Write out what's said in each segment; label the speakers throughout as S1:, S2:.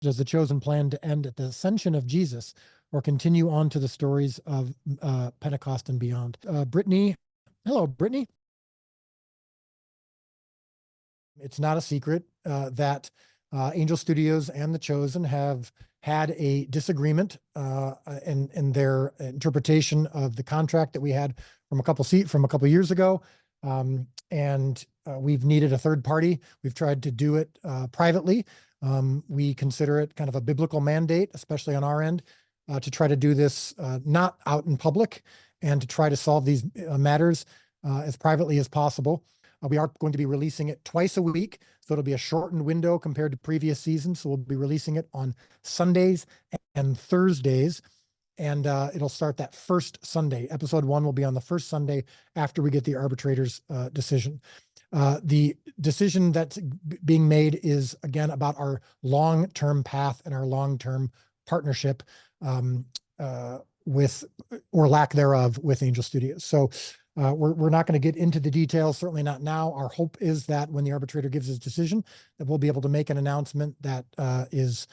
S1: does the Chosen plan to end at the Ascension of Jesus or continue on to the stories of Pentecost and beyond? Brittany, hello, Brittany. It's not a secret that Angel Studios and the Chosen have had a disagreement in their interpretation of the contract that we had from a couple years ago, and we've needed a third party. We've tried to do it privately. We consider it kind of a biblical mandate, especially on our end, to try to do this not out in public and to try to solve these matters as privately as possible. We are going to be releasing it twice a week, so it'll be a shortened window compared to previous seasons. So we'll be releasing it on Sundays and Thursdays, and it'll start that first Sunday. Episode 1 will be on the first Sunday after we get the arbitrator's decision. The decision that's being made is, again, about our long-term path and our long-term partnership with, or lack thereof, with Angel Studios. So we're not going to get into the details, certainly not now. Our hope is that when the arbitrator gives his decision, that we'll be able to make an announcement that is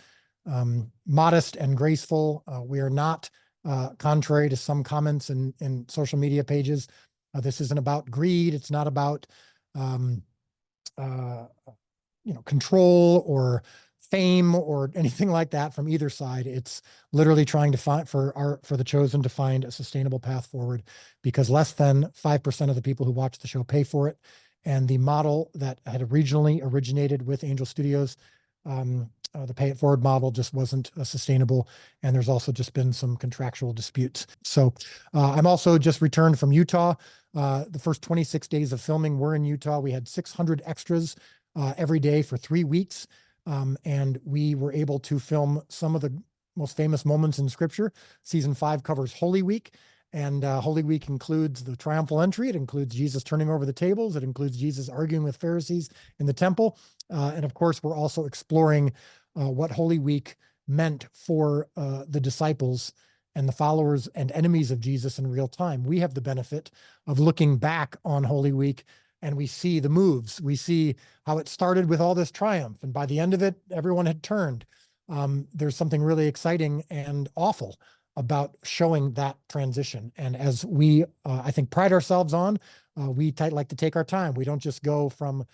S1: modest and graceful. We are not, contrary to some comments in social media pages, this isn't about greed. It's not about control or fame or anything like that from either side. It's literally trying to find for the Chosen to find a sustainable path forward, because less than 5% of the people who watch the show pay for it. And the model that had originally originated with Angel Studios, the pay it forward model, just wasn't sustainable. And there's also just been some contractual disputes. So I'm also just returned from Utah. The first 26 days of filming were in Utah. We had 600 extras every day for 3 weeks. And we were able to film some of the most famous moments in Scripture. Season 5 covers Holy Week, and Holy Week includes the triumphal entry. It includes Jesus turning over the tables. It includes Jesus arguing with Pharisees in the temple. And of course, we're also exploring what Holy Week meant for the disciples and the followers and enemies of Jesus in real time. We have the benefit of looking back on Holy Week, and we see the moves. We see how it started with all this triumph, and by the end of it, everyone had turned. There's something really exciting and awful about showing that transition. And as we, I think, pride ourselves on, we like to take our time. We don't just go from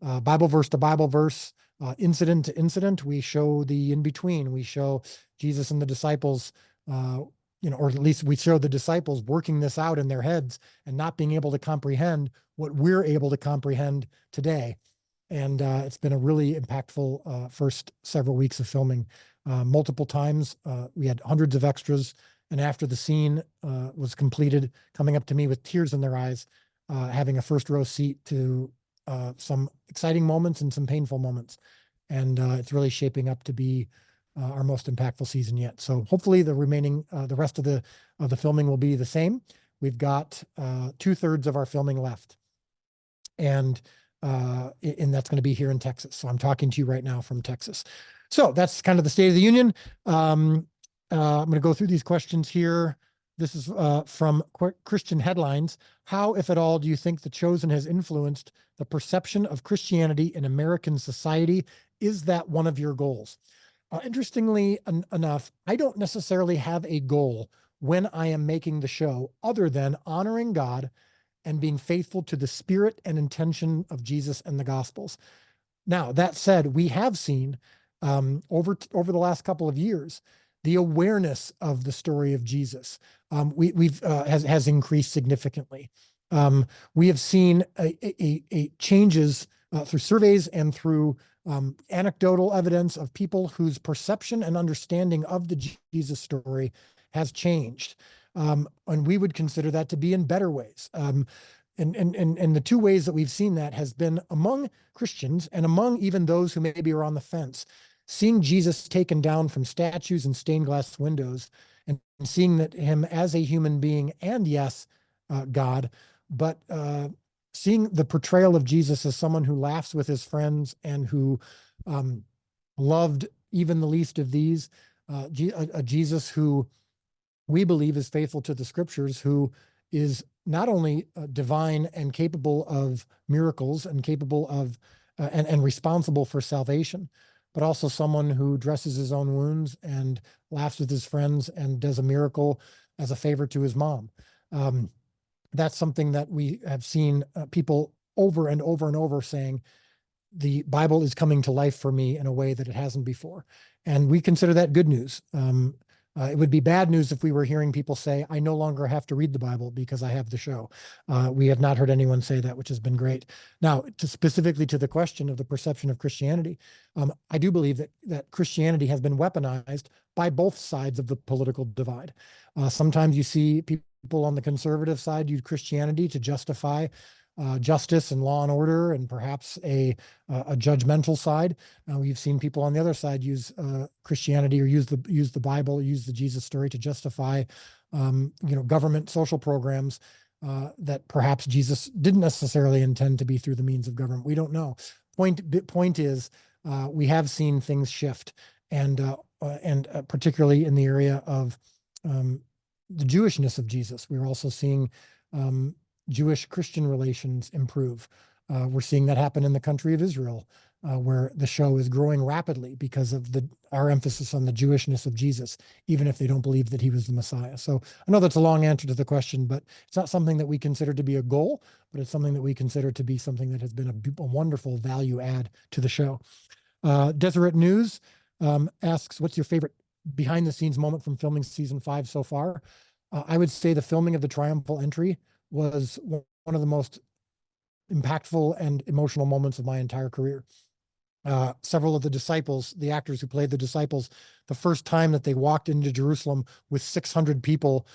S1: Bible verse to Bible verse, incident to incident. We show the in-between. We show Jesus and the disciples, or at least we show the disciples working this out in their heads and not being able to comprehend what we're able to comprehend today. And it's been a really impactful first several weeks of filming. Multiple times, we had hundreds of extras, and after the scene was completed, coming up to me with tears in their eyes, having a first row seat to some exciting moments and some painful moments. And it's really shaping up to be our most impactful season yet. So hopefully the rest of the filming will be the same. We've got 2/3 of our filming left, and that's going to be here in Texas. So I'm talking to you right now from Texas. So that's kind of the State of the Union. I'm going to go through these questions here. This is from Christian Headlines. How, if at all, do you think The Chosen has influenced the perception of Christianity in American society? Is that one of your goals? Interestingly enough, I don't necessarily have a goal when I am making the show other than honoring God and being faithful to the spirit and intention of Jesus and the Gospels. Now, that said, we have seen over the last couple of years, the awareness of the story of Jesus has increased significantly. We have seen a changes through surveys and through anecdotal evidence of people whose perception and understanding of the Jesus story has changed. And we would consider that to be in better ways. And the two ways that we've seen that has been among Christians and among even those who maybe are on the fence, seeing Jesus taken down from statues and stained glass windows and seeing that him as a human being and yes, God, but seeing the portrayal of Jesus as someone who laughs with his friends and who loved even the least of these, a Jesus who we believe is faithful to the Scriptures, who is not only divine and capable of miracles and capable of and responsible for salvation, but also someone who dresses his own wounds and laughs with his friends and does a miracle as a favor to his mom. That's something that we have seen people over and over and over saying, the Bible is coming to life for me in a way that it hasn't before. And we consider that good news. It would be bad news if we were hearing people say, I no longer have to read the Bible because I have the show. We have not heard anyone say that, which has been great. Now, specifically to the question of the perception of Christianity, I do believe that Christianity has been weaponized by both sides of the political divide. Sometimes you see people on the conservative side use Christianity to justify justice and law and order, and perhaps a judgmental side. We've seen people on the other side use Christianity or use the Bible, use the Jesus story to justify, government social programs that perhaps Jesus didn't necessarily intend to be through the means of government. We don't know. Point is, we have seen things shift, and particularly in the area of the Jewishness of Jesus, we're also seeing Jewish-Christian relations improve. We're seeing that happen in the country of Israel, where the show is growing rapidly because of our emphasis on the Jewishness of Jesus, even if they don't believe that he was the Messiah. So I know that's a long answer to the question, but it's not something that we consider to be a goal, but it's something that we consider to be something that has been a wonderful value add to the show. Deseret News asks, what's your favorite behind-the-scenes moment from filming season 5 so far? I would say the filming of the triumphal entry was one of the most impactful and emotional moments of my entire career. Several of the disciples, the actors who played the disciples, the first time that they walked into Jerusalem with 600 people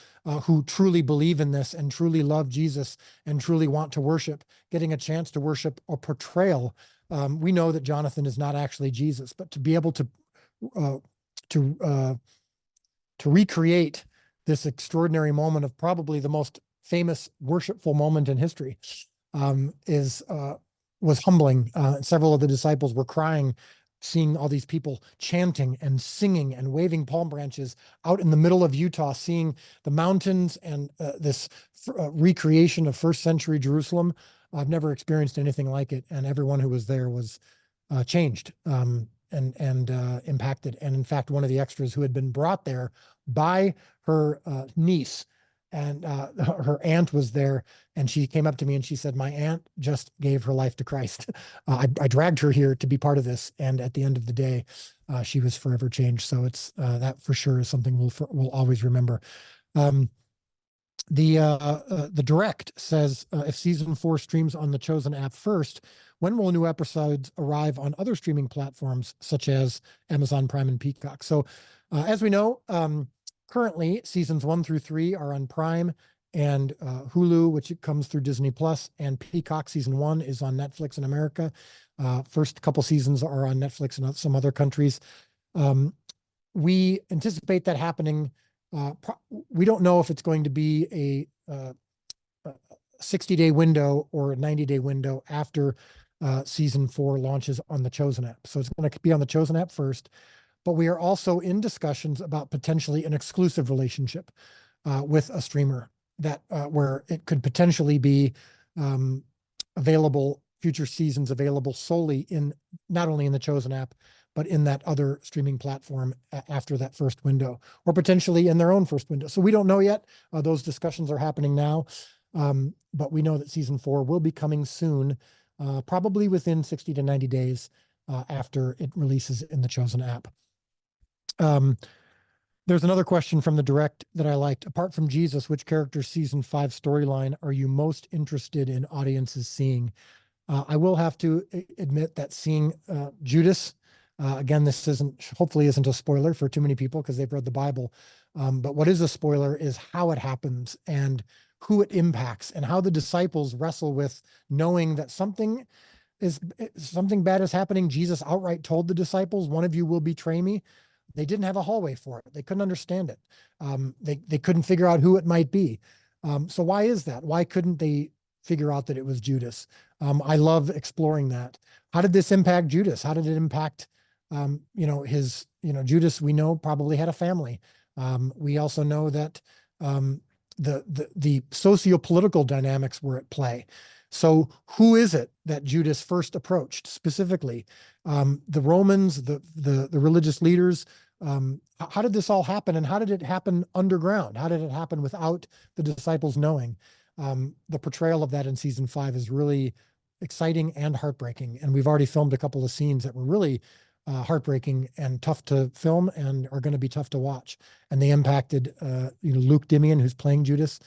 S1: who truly believe in this and truly love Jesus and truly want to worship, getting a chance to worship a portrayal. We know that Jonathan is not actually Jesus, but to be able to recreate this extraordinary moment of probably the most famous worshipful moment in history was humbling. Several of the disciples were crying, seeing all these people chanting and singing and waving palm branches out in the middle of Utah, seeing the mountains and this recreation of first century Jerusalem. I've never experienced anything like it, and everyone who was there was changed and impacted. And in fact, one of the extras who had been brought there by her niece, and her aunt was there, and she came up to me and she said, my aunt just gave her life to Christ. I dragged her here to be part of this, and at the end of the day, she was forever changed. So it's that for sure is something we'll always remember. The Direct says, if season 4 streams on the Chosen app first, when will new episodes arrive on other streaming platforms such as Amazon Prime and Peacock? So as we know, currently seasons 1 through 3 are on Prime and Hulu, which comes through Disney Plus, and Peacock season 1 is on Netflix in America. First couple seasons are on Netflix in some other countries. We anticipate that happening. We don't know if it's going to be a 60-day window or a 90-day window after season 4 launches on the Chosen app. So it's going to be on the Chosen app first, but we are also in discussions about potentially an exclusive relationship with a streamer that where it could potentially be available, future seasons available solely in not only in the Chosen app, but in that other streaming platform after that first window, or potentially in their own first window. So we don't know yet. Those discussions are happening now, but we know that season 4 will be coming soon, probably within 60 to 90 days after it releases in the Chosen app. There's another question from the Direct that I liked. Apart from Jesus, which character's season 5 storyline are you most interested in audiences seeing? I will have to admit that seeing Judas, again, this hopefully isn't a spoiler for too many people because they've read the Bible. But what is a spoiler is how it happens and who it impacts and how the disciples wrestle with knowing that something bad is happening. Jesus outright told the disciples, one of you will betray me. They didn't have a hallway for it. They couldn't understand it. They couldn't figure out who it might be. So why is that? Why couldn't they figure out that it was Judas? I love exploring that. How did this impact Judas? How did it impact, Judas, we know, probably had a family. We also know that the socio-political dynamics were at play. So who is it that Judas first approached specifically? The Romans, the religious leaders. How did this all happen, and how did it happen underground? How did it happen without the disciples knowing? The portrayal of that in season 5 is really exciting and heartbreaking. And we've already filmed a couple of scenes that were really heartbreaking and tough to film and are going to be tough to watch. And they impacted Luke Dimian, who's playing Judas,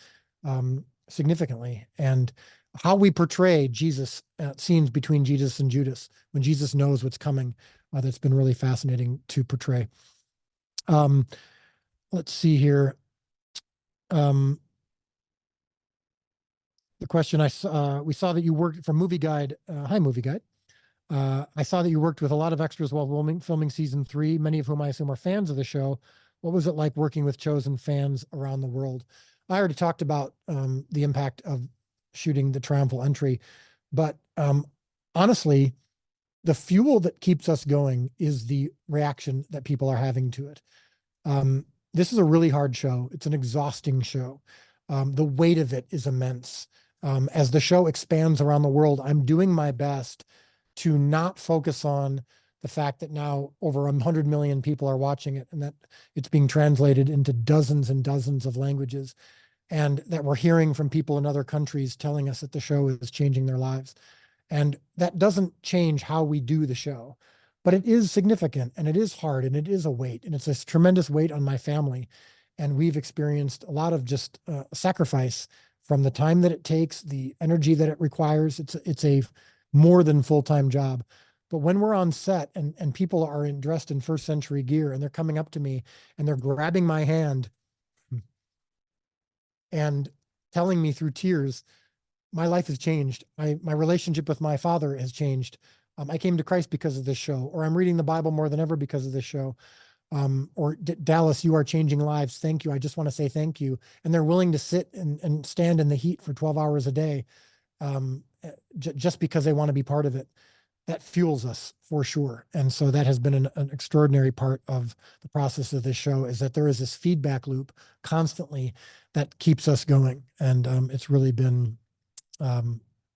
S1: significantly. And how we portray Jesus, scenes between Jesus and Judas, when Jesus knows what's coming, that's been really fascinating to portray. Let's see here. The question we saw that you worked from Movie Guide. Hi, Movie Guide. I saw that you worked with a lot of extras while filming season 3, many of whom I assume are fans of the show. What was it like working with chosen fans around the world? I already talked about the impact of shooting the triumphal entry, but honestly, the fuel that keeps us going is the reaction that people are having to it. This is a really hard show. It's an exhausting show. The weight of it is immense. As the show expands around the world, I'm doing my best to not focus on the fact that now over 100 million people are watching it, and that it's being translated into dozens and dozens of languages, and that we're hearing from people in other countries telling us that the show is changing their lives. And that doesn't change how we do the show, but it is significant, and it is hard, and it is a weight, and it's a tremendous weight on my family. And we've experienced a lot of just sacrifice from the time that it takes, the energy that it requires. It's a more than full-time job. But when we're on set and people are dressed in first century gear, and they're coming up to me and they're grabbing my hand and telling me through tears, my life has changed. My relationship with my father has changed. I came to Christ because of this show, or I'm reading the Bible more than ever because of this show. Or Dallas, you are changing lives. Thank you. I just want to say thank you. And they're willing to sit and stand in the heat for 12 hours a day, just because they want to be part of it. That fuels us for sure. And so that has been an extraordinary part of the process of this show, is that there is this feedback loop constantly that keeps us going. And it's really been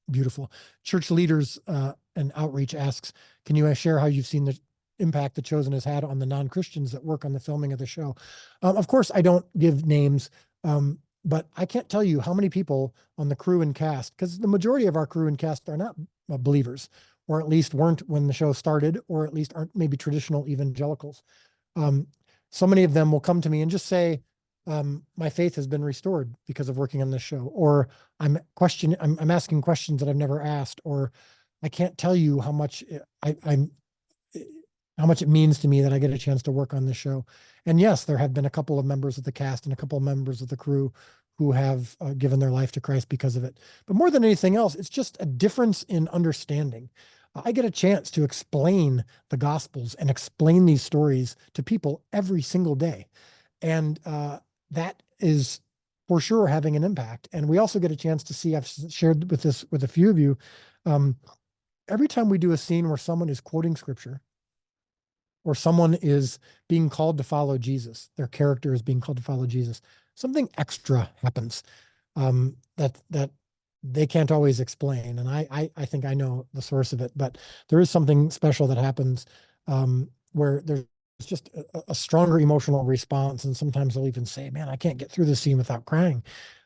S1: beautiful. Church Leaders and Outreach asks, can you share how you've seen the impact The Chosen has had on the non-Christians that work on the filming of the show? Of course, I don't give names, but I can't tell you how many people on the crew and cast, because the majority of our crew and cast are not believers, or at least weren't when the show started, or at least aren't maybe traditional evangelicals. So many of them will come to me and just say, my faith has been restored because of working on this show, or I'm asking questions that I've never asked, or I can't tell you how much how much it means to me that I get a chance to work on this show. And yes, there have been a couple of members of the cast and a couple of members of the crew who have given their life to Christ because of it. But more than anything else, it's just a difference in understanding. I get a chance to explain the Gospels and explain these stories to people every single day. And that is for sure having an impact. And we also get a chance to see, I've shared this with a few of you, every time we do a scene where someone is quoting scripture, or someone is being called to follow Jesus, their character is being called to follow Jesus, something extra happens that they can't always explain. And I think I know the source of it, but there is something special that happens where there's just a stronger emotional response. And sometimes they'll even say, man, I can't get through this scene without crying.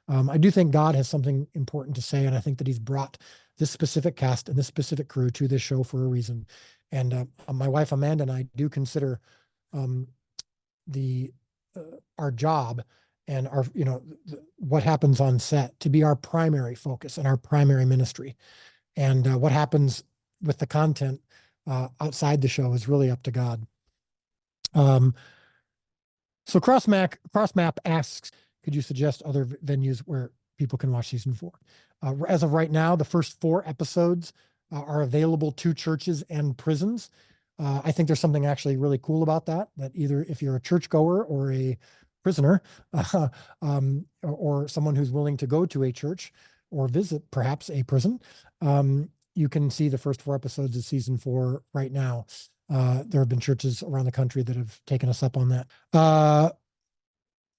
S1: I do think God has something important to say. And I think that he's brought this specific cast and this specific crew to this show for a reason. And my wife, Amanda, and I do consider our job and our, what happens on set to be our primary focus and our primary ministry. And what happens with the content outside the show is really up to God. So CrossMap asks, could you suggest other venues where people can watch season 4? As of right now, the first 4 episodes are available to churches and prisons. I think there's something actually really cool about that either if you're a churchgoer or a prisoner, or someone who's willing to go to a church or visit perhaps a prison, you can see the first 4 episodes of season 4 right now. There have been churches around the country that have taken us up on that.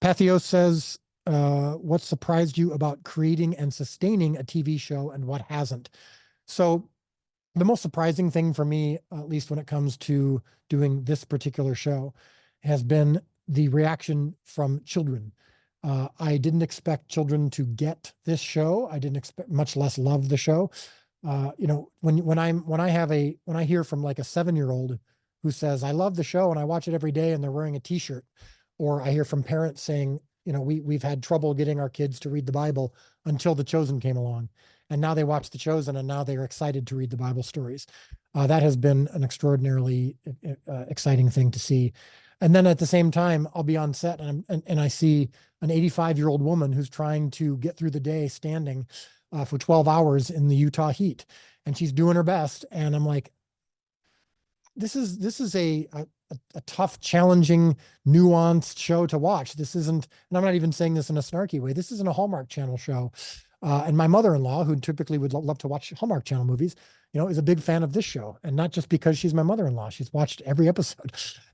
S1: Pathios says, what surprised you about creating and sustaining a TV show, and what hasn't? So the most surprising thing for me, at least when it comes to doing this particular show, has been the reaction from children. I didn't expect children to get this show. I didn't expect, much less love the show. When I hear from like a 7-year-old who says, I love the show and I watch it every day and they're wearing a t-shirt, or I hear from parents saying, we've had trouble getting our kids to read the Bible until The Chosen came along. And now they watch The Chosen and now they're excited to read the Bible stories. That has been an extraordinarily exciting thing to see. And then at the same time, I'll be on set and I see an 85-year-old woman who's trying to get through the day standing for 12 hours in the Utah heat, and she's doing her best. And I'm like, this is a tough, challenging, nuanced show to watch. This isn't, and I'm not even saying this in a snarky way. This isn't a Hallmark Channel show. And my mother-in-law, who typically would love to watch Hallmark Channel movies, is a big fan of this show, and not just because she's my mother-in-law. She's watched every episode,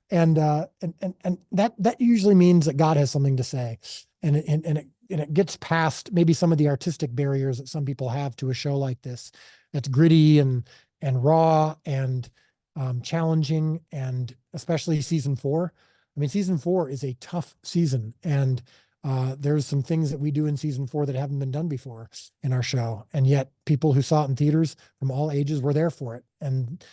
S1: and that usually means that God has something to say, and it gets past maybe some of the artistic barriers that some people have to a show like this, that's gritty and raw and challenging, and especially season 4. I mean, season 4 is a tough season, and there's some things that we do in season 4 that haven't been done before in our show, and yet people who saw it in theaters from all ages were there for it, and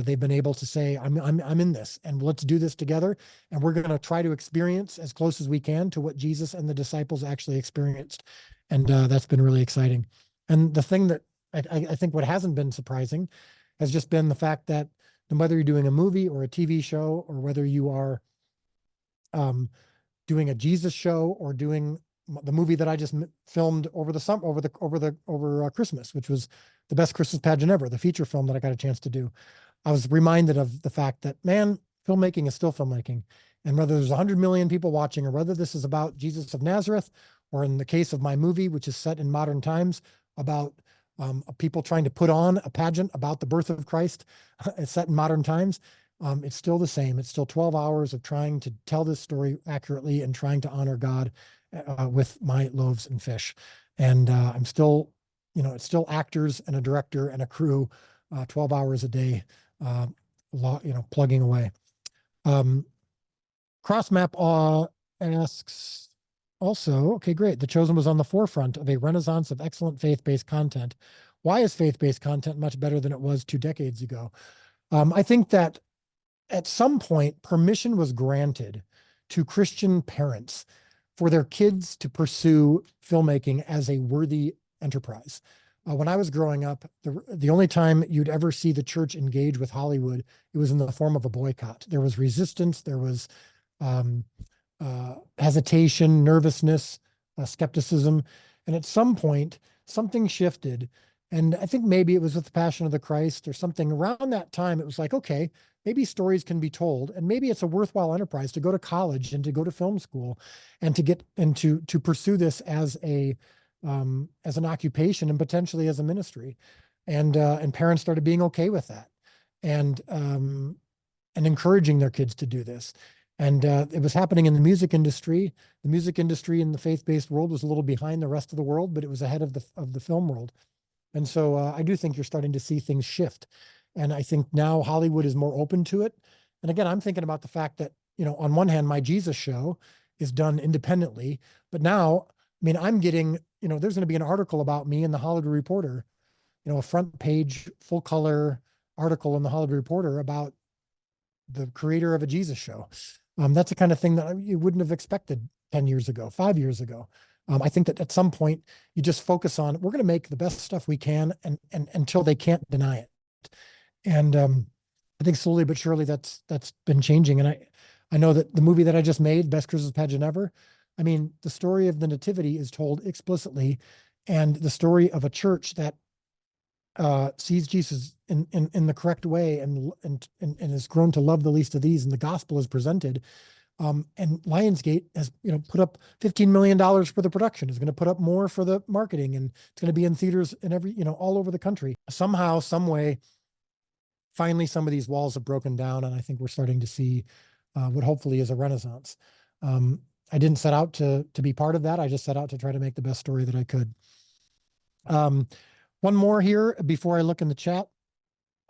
S1: they've been able to say, I'm in this, and let's do this together, and we're going to try to experience as close as we can to what Jesus and the disciples actually experienced, and that's been really exciting. And the thing that I think what hasn't been surprising has just been the fact that no matter you're doing a movie or a TV show, or whether you are doing a Jesus show or doing the movie that I just filmed over the summer, over Christmas, which was the best Christmas pageant ever, the feature film that I got a chance to do. I was reminded of the fact that, man, filmmaking is still filmmaking. And whether there's 100 million people watching, or whether this is about Jesus of Nazareth, or in the case of my movie, which is set in modern times, about people trying to put on a pageant about the birth of Christ, it's set in modern times. It's still the same. It's still 12 hours of trying to tell this story accurately and trying to honor God with my loaves and fish. And I'm still, it's still actors and a director and a crew, 12 hours a day, plugging away. Crossmap asks also, okay, great. The Chosen was on the forefront of a renaissance of excellent faith-based content. Why is faith-based content much better than it was 2 decades ago? I think that at some point, permission was granted to Christian parents for their kids to pursue filmmaking as a worthy enterprise. When I was growing up, the only time you'd ever see the church engage with Hollywood, it was in the form of a boycott. There was resistance, there was hesitation, nervousness, skepticism. And at some point, something shifted. And I think maybe it was with the Passion of the Christ or something around that time. It was like, okay, maybe stories can be told, and maybe it's a worthwhile enterprise to go to college and to go to film school and to get into to pursue this as an occupation and potentially as a ministry. And parents started being okay with that, and encouraging their kids to do this. And it was happening in the music industry. The music industry in the faith-based world was a little behind the rest of the world, but it was ahead of the film world. And so I do think you're starting to see things shift. And I think now Hollywood is more open to it. And again, I'm thinking about the fact that, on one hand, my Jesus show is done independently, but now, I mean, I'm getting, there's going to be an article about me in the Hollywood Reporter, a front page, full color article in the Hollywood Reporter about the creator of a Jesus show. That's the kind of thing that you wouldn't have expected 10 years ago, 5 years ago. I think that at some point you just focus on, we're going to make the best stuff we can, and until they can't deny it. And I think slowly but surely that's been changing. And I know that the movie that I just made, Best Christmas Pageant Ever, I mean, the story of the Nativity is told explicitly, and the story of a church that sees Jesus in the correct way and has grown to love the least of these, and the gospel is presented. And Lionsgate has, put up $15 million for the production, is going to put up more for the marketing, and it's going to be in theaters in all over the country. Somehow, some way, finally, some of these walls have broken down, and I think we're starting to see what hopefully is a renaissance. I didn't set out to be part of that. I just set out to try to make the best story that I could. One more here before I look in the chat.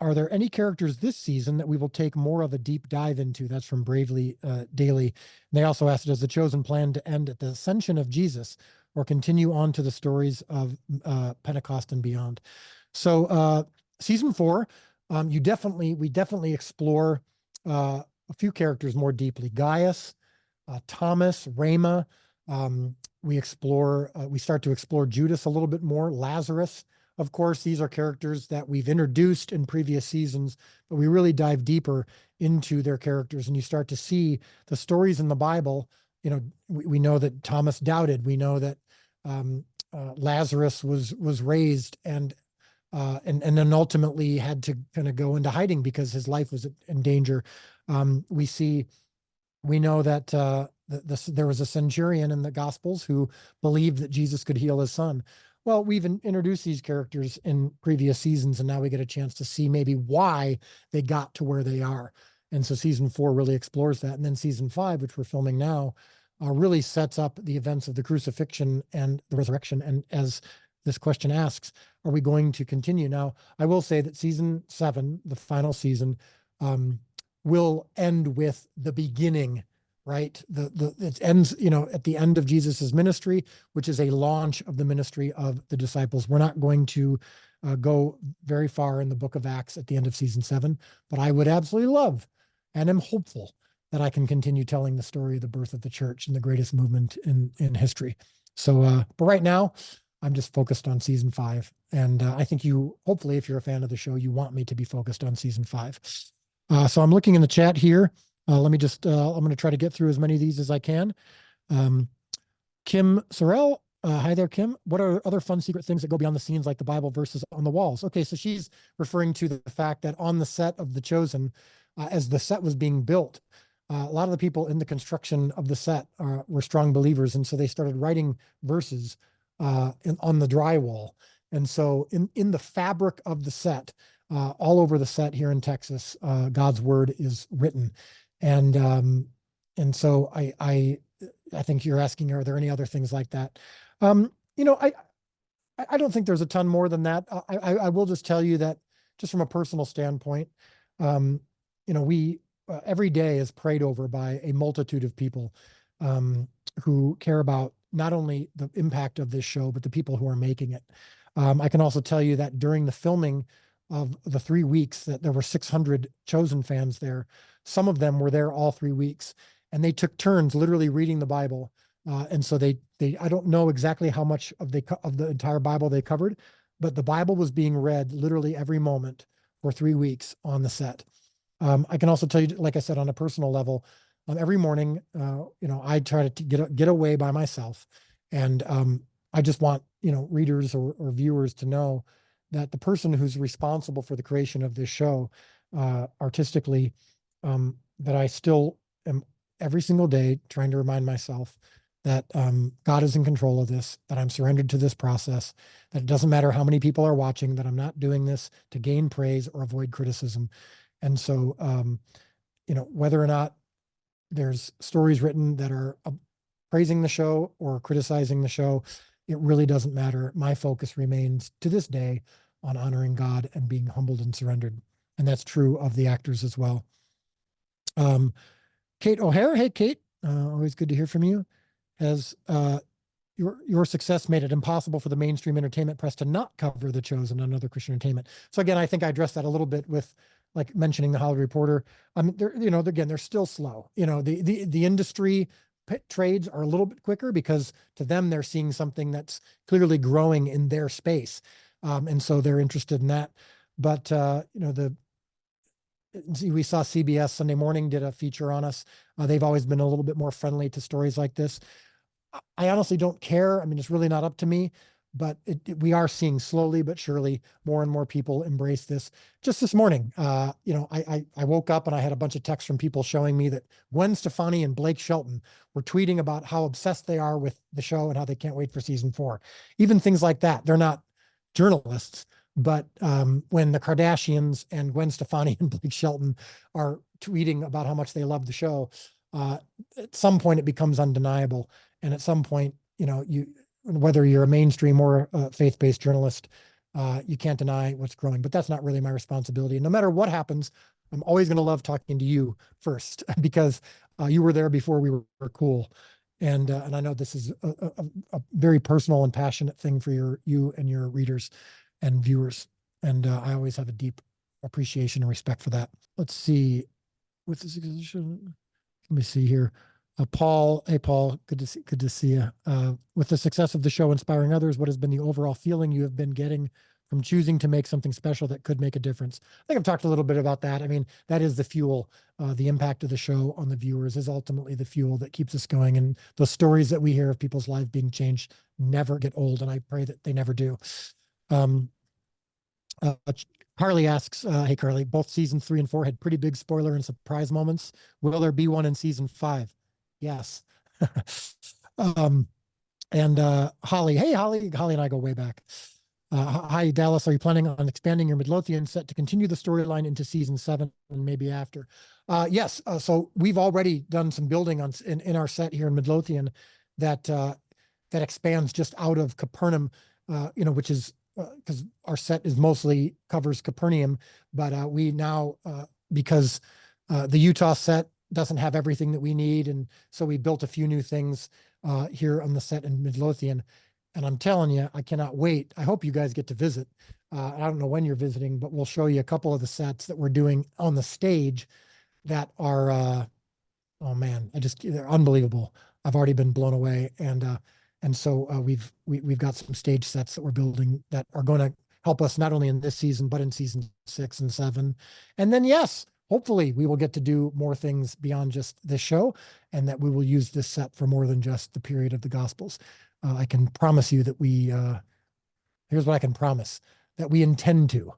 S1: are there any characters this season that we will take more of a deep dive into? That's from Bravely Daily. And they also asked, does the Chosen plan to end at the ascension of Jesus or continue on to the stories of Pentecost and beyond? So season 4, we definitely explore a few characters more deeply. Gaius, Thomas, Rama. We start to explore Judas a little bit more. Lazarus, of course, these are characters that we've introduced in previous seasons, but we really dive deeper into their characters, and you start to see the stories in the Bible. You know, we know that Thomas doubted. We know that Lazarus was raised and then ultimately had to kind of go into hiding because his life was in danger. We know that there was a centurion in the Gospels who believed that Jesus could heal his son. Well, we've introduced these characters in previous seasons, and now we get a chance to see maybe why they got to where they are. And so season 4 really explores that. And then season 5, which we're filming now, really sets up the events of the crucifixion and the resurrection. And as this question asks, are we going to continue? Now, I will say that season 7, the final season, will end with the beginning, right? It ends, at the end of Jesus's ministry, which is a launch of the ministry of the disciples. We're not going to go very far in the book of Acts at the end of season 7, but I would absolutely love and am hopeful that I can continue telling the story of the birth of the church and the greatest movement in history. So, but right now, I'm just focused on season 5. And I think hopefully, if you're a fan of the show, you want me to be focused on season 5. So I'm looking in the chat here. I'm going to try to get through as many of these as I can. Kim Sorrell, hi there, Kim. What are other fun secret things that go beyond the scenes like the Bible verses on the walls? Okay, so she's referring to the fact that on the set of The Chosen, as the set was being built, a lot of the people in the construction of the set were strong believers, and so they started writing verses on the drywall. And so in the fabric of the set, all over the set here in Texas, God's word is written. And so I think you're asking, are there any other things like that? I don't think there's a ton more than that. I will just tell you that just from a personal standpoint, we every day is prayed over by a multitude of people who care about not only the impact of this show, but the people who are making it. I can also tell you that during the filming of the 3 weeks that there were 600 Chosen fans there. Some of them were there all 3 weeks, and they took turns literally reading the Bible. And so I don't know exactly how much of the entire Bible they covered, but the Bible was being read literally every moment for 3 weeks on the set. I can also tell you, like I said, on a personal level, every morning, I try to get away by myself, and I just want readers or viewers to know that the person who's responsible for the creation of this show, artistically, that I still am every single day trying to remind myself that God is in control of this, that I'm surrendered to this process, that it doesn't matter how many people are watching, that I'm not doing this to gain praise or avoid criticism. And so, whether or not there's stories written that are praising the show or criticizing the show, it really doesn't matter. My focus remains to this day on honoring God and being humbled and surrendered. And that's true of the actors as well. Kate O'Hare. Hey, Kate, always good to hear from you. Has your success made it impossible for the mainstream entertainment press to not cover The Chosen and other Christian entertainment? So again, I think I addressed that a little bit with like mentioning the Hollywood Reporter. They're still slow. The industry trades are a little bit quicker because to them, they're seeing something that's clearly growing in their space. And so they're interested in that. But, we saw CBS Sunday Morning did a feature on us. They've always been a little bit more friendly to stories like this. I honestly don't care. I mean, it's really not up to me, but we are seeing slowly but surely more and more people embrace this. Just this morning, I woke up and I had a bunch of texts from people showing me that Gwen Stefani and Blake Shelton were tweeting about how obsessed they are with the show and how they can't wait for season 4. Even things like that. They're not journalists, but when the Kardashians and Gwen Stefani and Blake Shelton are tweeting about how much they love the show, at some point it becomes undeniable. And at some point, whether you're a mainstream or a faith-based journalist, You can't deny what's growing, but that's not really my responsibility. And no matter what happens, I'm always going to love talking to you first because you were there before we were cool. And I know this is a very personal and passionate thing for you and your readers and viewers. And I always have a deep appreciation and respect for that. Let's see. With this, let me see here. Paul, hey Paul, good to see you. With the success of the show inspiring others, what has been the overall feeling you have been getting from choosing to make something special that could make a difference? I think I've talked a little bit about that. I mean, that is the fuel. The impact of the show on the viewers is ultimately the fuel that keeps us going. And those stories that we hear of people's lives being changed never get old, and I pray that they never do. Carly asks, hey Carly, both seasons 3 and 4 had pretty big spoiler and surprise moments. Will there be one in season 5? Yes. And Holly, hey Holly and I go way back. Hi Dallas, are you planning on expanding your Midlothian set to continue the storyline into season 7 and maybe after? Yes. So we've already done some building in our set here in Midlothian that expands just out of Capernaum, which is because our set is mostly covers Capernaum, but we now because the Utah set doesn't have everything that we need, and so we built a few new things here on the set in Midlothian. And I'm telling you, I cannot wait. I hope you guys get to visit. I don't know when you're visiting, but we'll show you a couple of the sets that we're doing on the stage that are, oh man, they're unbelievable. I've already been blown away. And so we've got some stage sets that we're building that are going to help us not only in this season, but in season 6 and 7. And then, yes, hopefully we will get to do more things beyond just this show, and that we will use this set for more than just the period of the Gospels. I can promise you that here's what I can promise, that we intend to,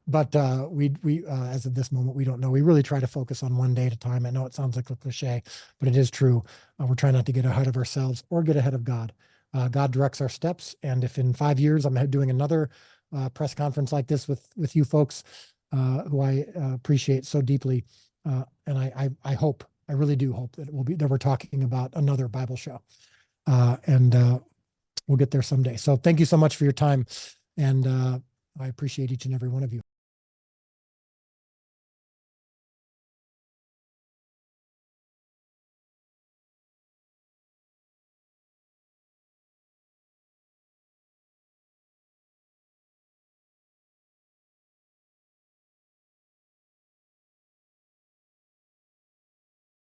S1: but as of this moment, we don't know. We really try to focus on one day at a time. I know it sounds like a cliche, but it is true. We're trying not to get ahead of ourselves or get ahead of God. God directs our steps. And if in 5 years I'm doing another press conference like this with you folks, who I appreciate so deeply, and I hope, I really do hope that we're talking about another Bible show. And we'll get there someday. So thank you so much for your time. And I appreciate each and every one of you.